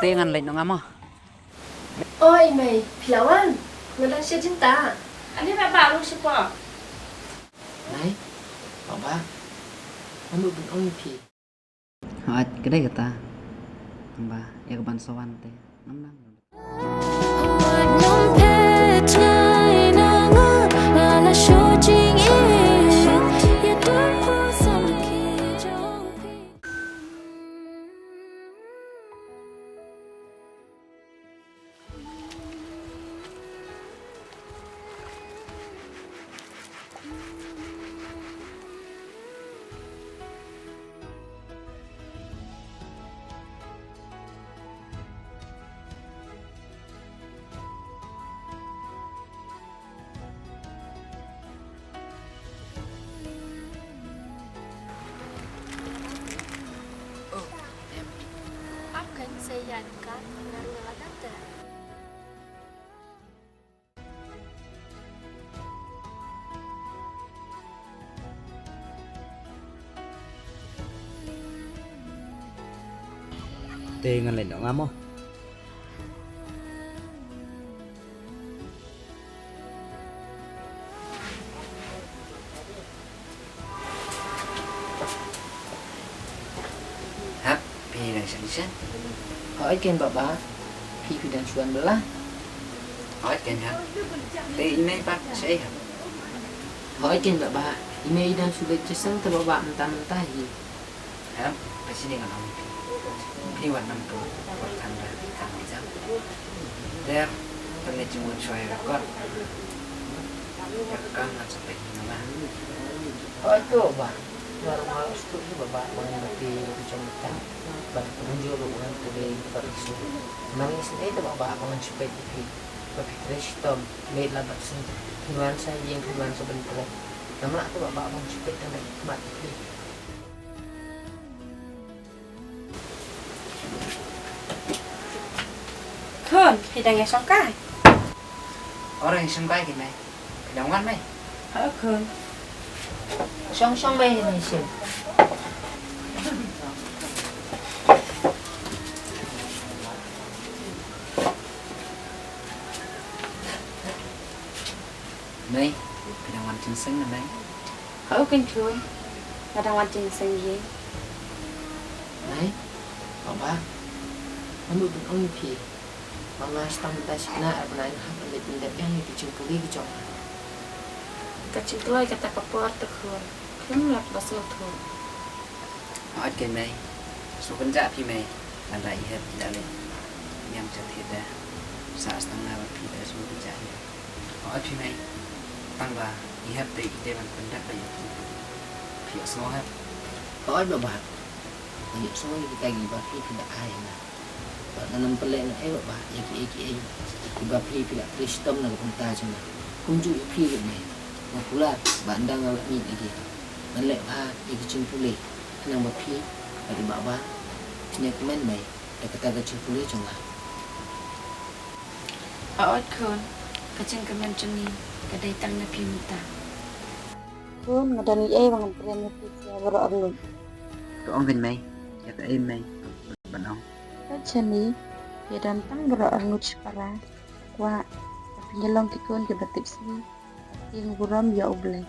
Tengan lain dong amo. Oi mày, Pilawan, ngadang siya cinta. Ani baba lu siapa? Này, bảo ba, nó mượn bên ông thì. Hat kedai kata. Mbah ya keban sawan teh. Namnang. Akan saya yankan pengaruh tante. Tengan lain dong amo. Hap, pi đang sẵn. Hỏi kênh bảo ba, Phi đang xuân bela. Hỏi kênh hap. Teh ini pak saya hap. Hỏi kênh bảo ba, email dan sudah cesang ter bảo ba mentah-mentahi. Hap, pasti dengan om pi. Pi warna tu, warna kan hijau. Der, tadi cuma saya rekor. Rekam sampai nama. Hỏi tu ba, baru malas tu ni ba mengerti macam kita. Ba penunjuk orang tu dia berisu. Nangis ni tu ba dengan supaya Phi. Tapi Kristom, made lah baksin. Tuan saya yang tuan sebentar. Nama tu ba dengan supaya dengan mat Phi. Khơn, thì đang nghe xong cái. Orang yang sampai gini, kedangan mai. Hả khơn. Song mày này xem. Mai, kedangan cincin na mai. Hả kinh chuối. Là đang hoàn trình sinh gì? Này, bảo ba, nó mượn bên ông Phi. Mama setang tas na apa na hak ada tindak yang dicungkuli gitu. Kacil tuai kata kapur terkhur. Kan lap basel tu. Hỏi kênh mai, số vấn dạ phi mai là lại hết đã lên. Nhằm cho thiệt ra, xã tăng nào phi đã số vấn dạ hết. Hỏi phi mai, tăng bà, đi hết tỷ để bằng vấn đắc bây giờ. Phi ở số hết. Hỏi bảo ba, những số những cái gì ba Phi tidak ai na. Ba nanam pelak na eh ba, iki. Ba Phi tidak Kristom na punta cuma. Kunjuk Phi ni. Makulat, ba andang awak ni lagi. Nalek ba, iki cimpuli. Nang ba Phi, ada ba. Nya kemen mai, ada kata cimpuli cuma. Ở khơn. Kacil kemen ceni. Kadai tang na pimuta. Khơn ngadang ie bang brand pizza berorun. Có ông kênh mai, ya tak em mai. Bạn ông. Kacani dia datang berorun para. Wa penyelong kikun ke batip sini. Yang buram ya ublek.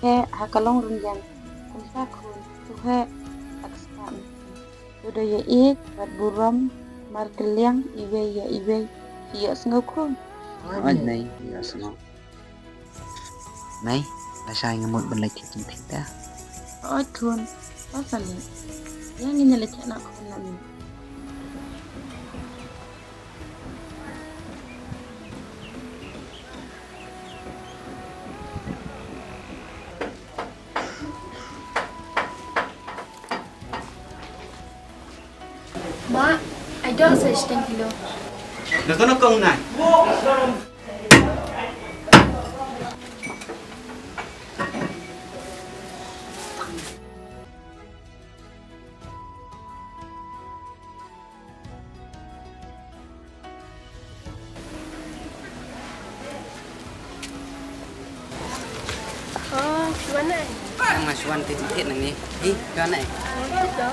He hakalong runjang. Kumsa khun. Tuhe akspan. Sudah ya ik bat buram markeliang iwe. Iya sengokun. Hỏi này, giờ sao? Này, là sai ngamut bên lagi cincin kita. Oi khun. Pasal ni. Yang ini lecak nak khun nak ni. Mak, ada saya setengah kilo. Được có nó công này. Chuan này. Ang masuan titik nang ni. Ih, kan ai. Thích đó.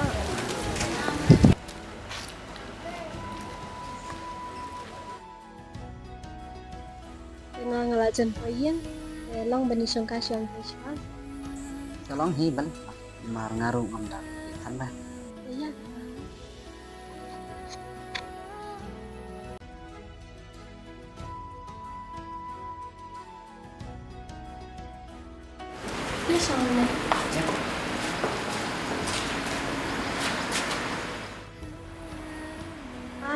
Nga ngalajan poyen, long benisong kasyong kasyong. Tolong hiban mar ngaruh ngondak tambah. Iya. Iya soalnya. Ya.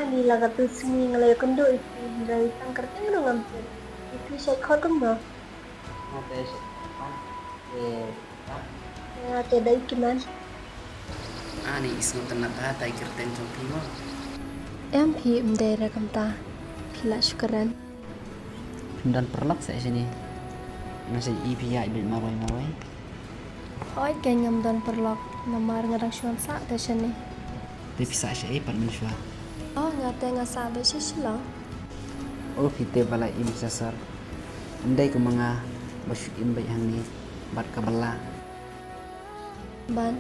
Ni laga tu sini ngalay kundo ipi dari tangkar tinggal ngampir. Ipi saya kau kundo. Ada Ya tidak ikiman. ani isngon tenata tiger ten chompimo. Em pi mdera kamta. Pila syukaran. Dan perlap saya sini. Masih ipi ya ibit mawai. Oi ganyam don perlok namar ngarang syuan sa da syane. Tapi bisa saya ipat mensyua. Oh ngate ngasa ba sisila. Oh kita bala im sasar. Andai ko mga basyuin bay hang ni bat kabala. Ban.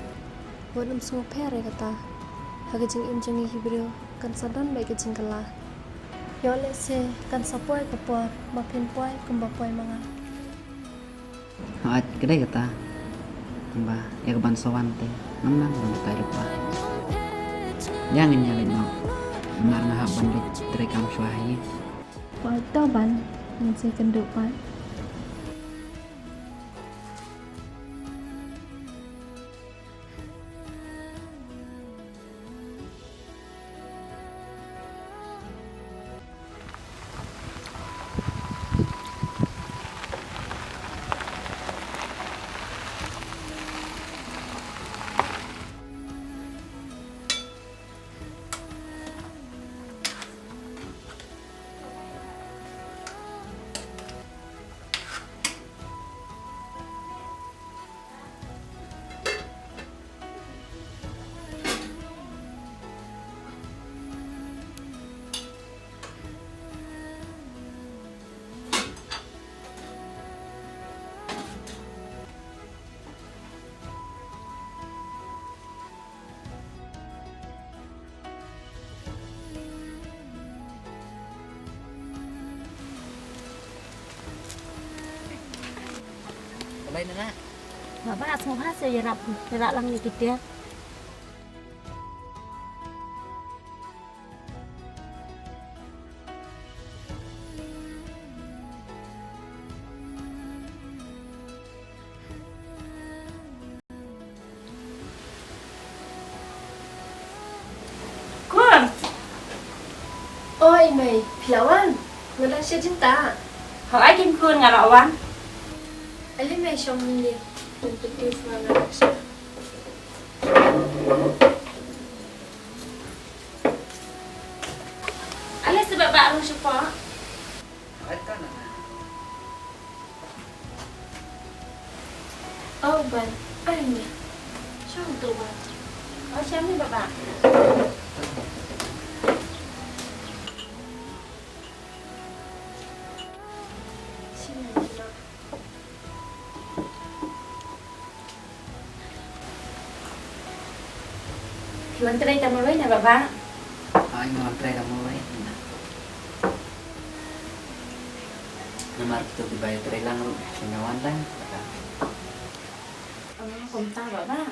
Wadam semua pere kata. Hagajing imjang hibrio kan sadan baik kajing kala. Yole se kan sapoy kapor makin poy kumbapoy mga. At kedai kata. Mbah ya keban sawante. Memang bang tayo pa. Jangan nyalin mo. Mar ngahap bandit terekam syuahi. Poy to ban. Ngan se kenduk pan. Lain na. Bapak semua hasil yarap lang dikit ya. Kun, Oi mày, philawan. Ngadang siya cinta. học ai kim kun ngà lọ wan. Ali mày xong mình đi. Mình tự tiêu mà ngadang siya. Ala sebab baru siapa? At ka na. Oh ban, ay niya. Siapa tu ban? Oh siapa ni bapak? Sino na? Tuan terai tamu lain ya bapak. Ay ngontray na mo ay. Namar kita dibayar terai lang singawan lang. Không ta bapak.